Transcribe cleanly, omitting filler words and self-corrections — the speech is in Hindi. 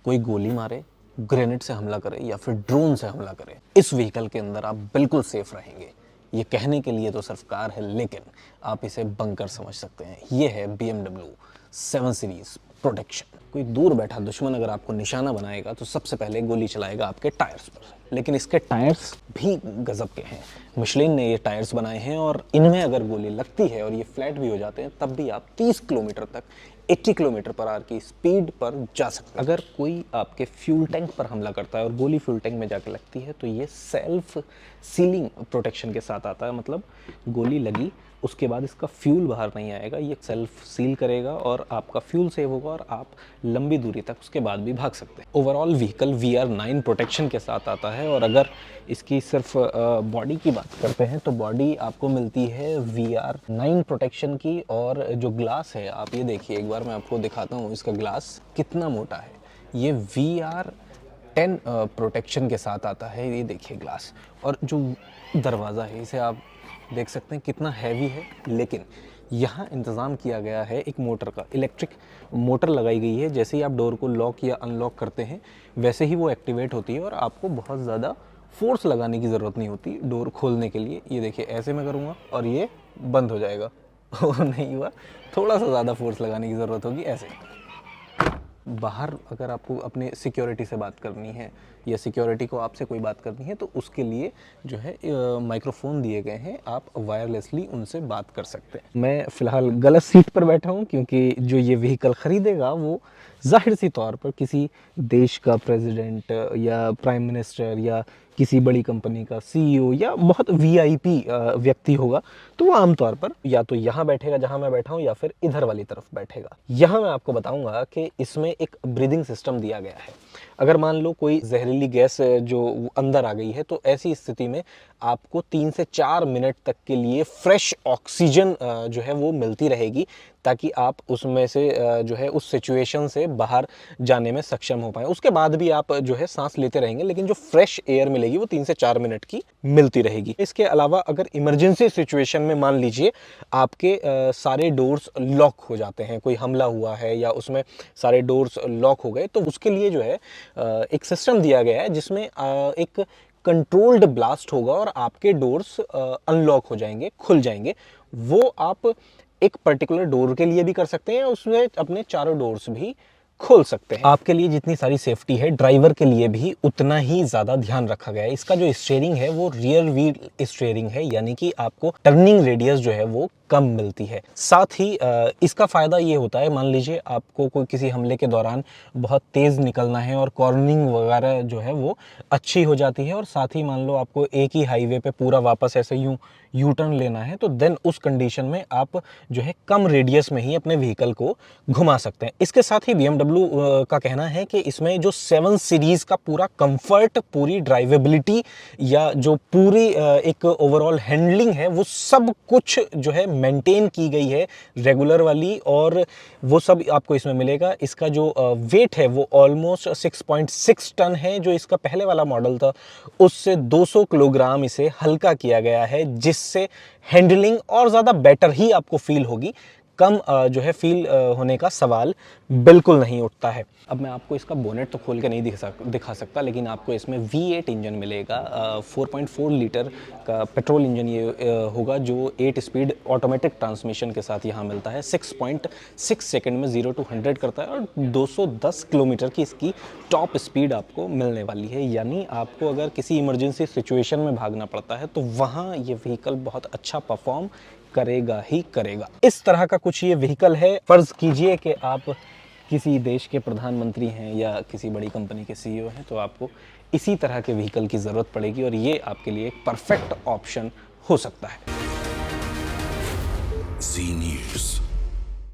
कोई गोली मारे, ग्रेनेड से हमला करे या फिर ड्रोन से हमला करे, इस व्हीकल के अंदर आप बिल्कुल सेफ रहेंगे। ये कहने के लिए तो सिर्फ कार है, लेकिन आप इसे बंकर समझ सकते हैं। ये है BMW 7 सीरीज प्रोटेक्शन। कोई दूर बैठा दुश्मन अगर आपको निशाना बनाएगा तो सबसे पहले गोली चलाएगा आपके टायर्स पर, लेकिन इसके टायर्स भी गजब के हैं। मिशेलिन ने ये टायर्स बनाए हैं और इनमें अगर गोली लगती है और ये फ्लैट भी हो जाते हैं, तब भी आप 30 किलोमीटर तक 80 किलोमीटर पर आवर की स्पीड पर जा सकते हैं। अगर कोई आपके फ्यूल टैंक पर हमला करता है और गोली फ्यूल टैंक में जाकर लगती है, तो ये सेल्फ सीलिंग प्रोटेक्शन के साथ आता है। मतलब गोली लगी उसके बाद इसका फ्यूल बाहर नहीं आएगा, ये सेल्फ सील करेगा और आपका फ्यूल सेव होगा और आप लंबी दूरी तक उसके बाद भी भाग सकते हैं। ओवरऑल व्हीकल VR9 प्रोटेक्शन के साथ आता है। और अगर इसकी सिर्फ बॉडी की बात करते हैं तो बॉडी आपको मिलती है VR9 प्रोटेक्शन की। और जो ग्लास है, आप ये देखिए, एक बार मैं आपको दिखाता हूँ इसका ग्लास कितना मोटा है। ये VR10 प्रोटेक्शन के साथ आता है। ये देखिए ग्लास, और जो दरवाज़ा है इसे आप देख सकते हैं कितना हैवी है, लेकिन यहाँ इंतज़ाम किया गया है एक मोटर का। इलेक्ट्रिक मोटर लगाई गई है, जैसे ही आप डोर को लॉक या अनलॉक करते हैं वैसे ही वो एक्टिवेट होती है और आपको बहुत ज़्यादा फोर्स लगाने की ज़रूरत नहीं होती डोर खोलने के लिए। ये देखिए, ऐसे मैं करूँगा और ये बंद हो जाएगा और नहीं हुआ, थोड़ा सा ज़्यादा फोर्स लगाने की ज़रूरत होगी ऐसे। बाहर अगर आपको अपने सिक्योरिटी से बात करनी है या सिक्योरिटी को आपसे कोई बात करनी है, तो उसके लिए जो है माइक्रोफोन दिए गए हैं, आप वायरलेसली उनसे बात कर सकते हैं। मैं फ़िलहाल गलत सीट पर बैठा हूं, क्योंकि जो ये व्हीकल ख़रीदेगा वो ज़ाहिर सी तौर पर किसी देश का प्रेसिडेंट या प्राइम मिनिस्टर या किसी बड़ी कंपनी का CEO या बहुत VIP व्यक्ति होगा, तो वो आमतौर पर या तो यहाँ बैठेगा जहाँ मैं बैठा हूँ या फिर इधर वाली तरफ बैठेगा। यहाँ मैं आपको बताऊंगा कि इसमें एक ब्रीदिंग सिस्टम दिया गया है। अगर मान लो कोई जहरीली गैस जो अंदर आ गई है, तो ऐसी स्थिति में आपको 3 से 4 मिनट तक के लिए फ्रेश ऑक्सीजन जो है वो मिलती रहेगी, ताकि आप उसमें से जो है उस सिचुएशन से बाहर जाने में सक्षम हो पाए। उसके बाद भी आप जो है सांस लेते रहेंगे, लेकिन जो फ्रेश एयर मिलेगी वो 3 से 4 मिनट की मिलती रहेगी। इसके अलावा अगर इमरजेंसी सिचुएशन में मान लीजिए आपके सारे डोर्स लॉक हो जाते हैं, कोई हमला हुआ है या उसमें सारे डोर्स लॉक हो गए, तो उसके लिए जो है एक सिस्टम दिया गया है जिसमें एक कंट्रोल्ड ब्लास्ट होगा और आपके डोर्स अनलॉक हो जाएंगे, खुल जाएंगे। वो आप एक पर्टिकुलर डोर के लिए भी कर सकते हैं, उसमें अपने चारों डोर्स भी खोल सकते हैं। आपके लिए जितनी सारी सेफ्टी है, ड्राइवर के लिए भी उतना ही ज़्यादा ध्यान रखा गया है। इसका जो स्टीयरिंग है वो रियर व्हील स्टीयरिंग है, यानी कि आपको टर्निंग रेडियस जो है वो कम मिलती है। साथ ही इसका फ़ायदा ये होता है, मान लीजिए आपको कोई किसी हमले के दौरान बहुत तेज़ निकलना है और कॉर्नरिंग वगैरह जो है वो अच्छी हो जाती है, और साथ ही मान लो आपको एक ही हाईवे पे पूरा वापस ऐसे यू टर्न लेना है, तो देन उस कंडीशन में आप जो है कम रेडियस में ही अपने व्हीकल को घुमा सकते हैं। इसके साथ ही BMW का कहना है कि इसमें जो 7 सीरीज़ का पूरा कंफर्ट, पूरी ड्राइवेबिलिटी या जो पूरी एक ओवरऑल हैंडलिंग है, वो सब कुछ जो है मेंटेन की गई है रेगुलर वाली, और वो सब आपको इसमें मिलेगा। इसका जो वेट है वो ऑलमोस्ट 6.6 टन है, जो इसका पहले वाला मॉडल था उससे 200 किलोग्राम इसे हल्का किया गया है, जिससे हैंडलिंग और ज़्यादा बेटर ही आपको फील होगी। कम जो है फील होने का सवाल बिल्कुल नहीं उठता है। अब मैं आपको इसका बोनेट तो खोल के नहीं दिखा सकता, लेकिन आपको इसमें V8 इंजन मिलेगा। 4.4 लीटर का पेट्रोल इंजन ये होगा, जो 8 स्पीड ऑटोमेटिक ट्रांसमिशन के साथ यहाँ मिलता है। 6.6 सेकंड में 0 to 100 करता है और 210 किलोमीटर की इसकी टॉप स्पीड आपको मिलने वाली है। यानी आपको अगर किसी इमरजेंसी सिचुएशन में भागना पड़ता है तो वहाँ ये व्हीकल बहुत अच्छा परफॉर्म करेगा ही करेगा। इस तरह का कुछ ये व्हीकल है। फर्ज कीजिए कि आप किसी देश के प्रधानमंत्री हैं या किसी बड़ी कंपनी के CEO हैं, तो आपको इसी तरह के व्हीकल की ज़रूरत पड़ेगी और ये आपके लिए एक परफेक्ट ऑप्शन हो सकता है। Z News।